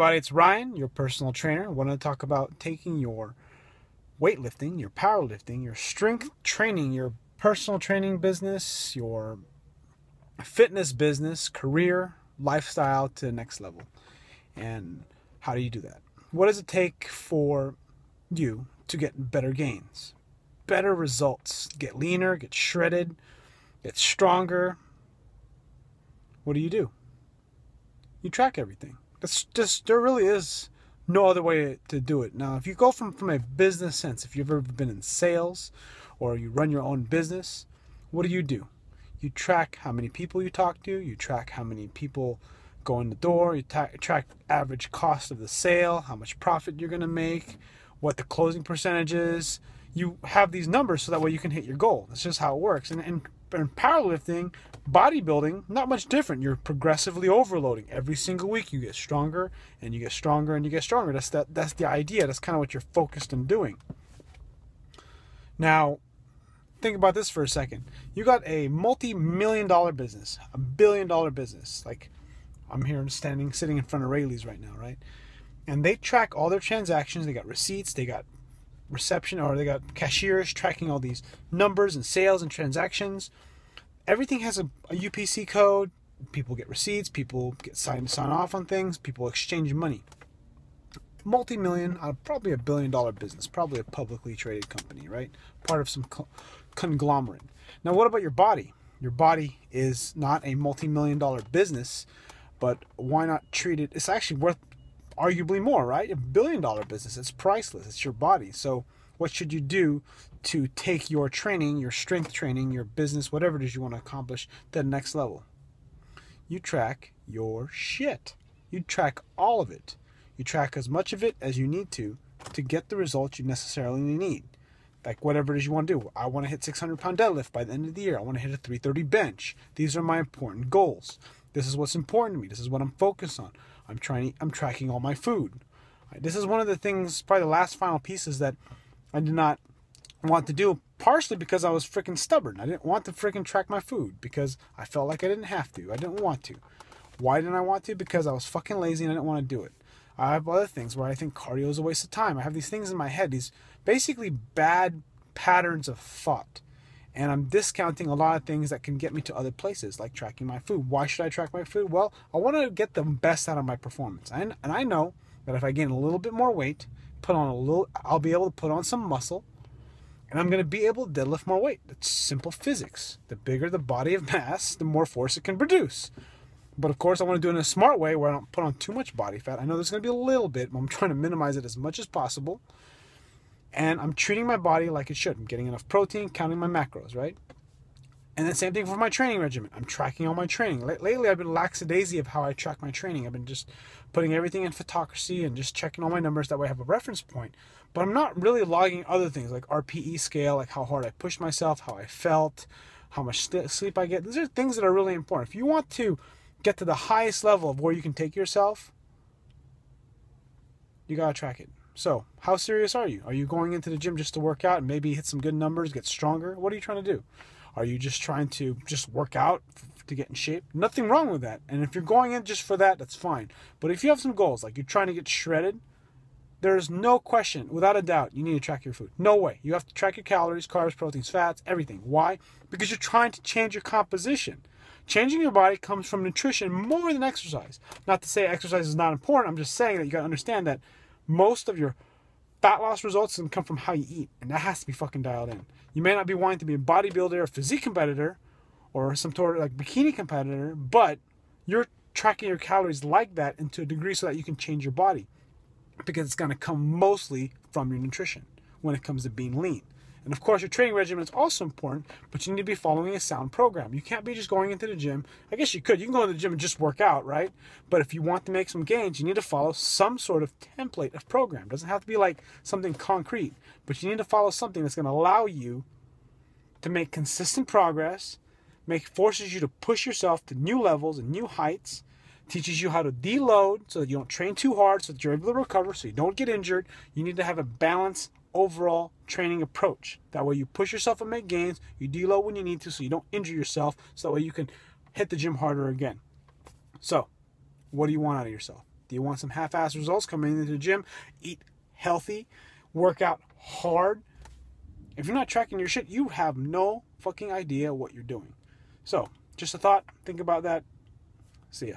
everybody, it's Ryan, your personal trainer. I want to talk about taking your weightlifting, your powerlifting, your strength training, your personal training business, your fitness business, career, lifestyle to the next level. And how do you do that? What does it take for you to get better gains, better results, get leaner, get shredded, get stronger? What do? You track everything. That's just, there really is no other way to do it. Now, if you go from a business sense, if you've ever been in sales or you run your own business, what do? You track how many people you talk to, you track how many people go in the door, you track average cost of the sale, how much profit you're going to make, what the closing percentage is. You have these numbers so that way you can hit your goal. That's just how it works. And in powerlifting, bodybuilding, not much different. You're progressively overloading. Every single week you get stronger and you get stronger and you get stronger. That's the idea. That's kind of what you're focused on doing. Now, think about this for a second. You got a multi-million-dollar business, a billion-dollar business. Like I'm here sitting in front of Rayleigh's right now, right? And they track all their transactions. They got receipts. They got reception, or they got cashiers tracking all these numbers and sales and transactions. Everything has a UPC code. People get receipts. People get sign off on things. People exchange money. Multi-million, probably a billion-dollar business, probably a publicly traded company, right? Part of some conglomerate. Now, what about your body? Your body is not a multi-million-dollar business, but why not treat it? It's actually worth arguably more, right? A billion-dollar business. It's priceless. It's your body. So what should you do to take your training, your strength training, your business, whatever it is you want to accomplish, to the next level? You track your shit. You track all of it. You track as much of it as you need to get the results you necessarily need. Like whatever it is you want to do. I want to hit 600-pound deadlift by the end of the year. I want to hit a 330 bench. These are my important goals. This is what's important to me. This is what I'm focused on. I'm tracking all my food. This is one of the things, probably the last final pieces that I did not want to do, partially because I was freaking stubborn. I didn't want to freaking track my food because I felt like I didn't have to. I didn't want to. Why didn't I want to? Because I was fucking lazy and I didn't want to do it. I have other things where I think cardio is a waste of time. I have these things in my head, these basically bad patterns of thought. And I'm discounting a lot of things that can get me to other places, like tracking my food. Why should I track my food? Well, I want to get the best out of my performance. And I know that if I gain a little bit more weight, I'll be able to put on some muscle, and I'm going to be able to deadlift more weight. It's simple physics. The bigger the body of mass, the more force it can produce. But of course, I want to do it in a smart way where I don't put on too much body fat. I know there's going to be a little bit, but I'm trying to minimize it as much as possible. And I'm treating my body like it should. I'm getting enough protein, counting my macros, right? And then same thing for my training regimen. I'm tracking all my training. Lately, I've been lackadaisy of how I track my training. I've been just putting everything in photocracy and just checking all my numbers. That way I have a reference point. But I'm not really logging other things like RPE scale, like how hard I pushed myself, how I felt, how much sleep I get. These are things that are really important. If you want to get to the highest level of where you can take yourself, you got to track it. So, how serious are you? Are you going into the gym just to work out and maybe hit some good numbers, get stronger? What are you trying to do? Are you just trying to just work out to get in shape? Nothing wrong with that. And if you're going in just for that, that's fine. But if you have some goals, like you're trying to get shredded, there's no question, without a doubt, you need to track your food. No way. You have to track your calories, carbs, proteins, fats, everything. Why? Because you're trying to change your composition. Changing your body comes from nutrition more than exercise. Not to say exercise is not important. I'm just saying that you got to understand that most of your fat loss results can come from how you eat, and that has to be fucking dialed in. You may not be wanting to be a bodybuilder, a physique competitor, or some sort of like bikini competitor, but you're tracking your calories like that into a degree so that you can change your body, because it's going to come mostly from your nutrition when it comes to being lean. And of course, your training regimen is also important, but you need to be following a sound program. You can't be just going into the gym. I guess you could. You can go into the gym and just work out, right? But if you want to make some gains, you need to follow some sort of template of program. It doesn't have to be like something concrete, but you need to follow something that's going to allow you to make consistent progress, forces you to push yourself to new levels and new heights, teaches you how to deload so that you don't train too hard, so that you're able to recover, so you don't get injured. You need to have a balanced overall training approach. That way you push yourself and make gains, you deload when you need to so you don't injure yourself, so that way you can hit the gym harder again. So, what do you want out of yourself? Do you want some half-ass results coming into the gym? Eat healthy, work out hard. If you're not tracking your shit, you have no fucking idea what you're doing. So, just a thought. Think about that. See ya.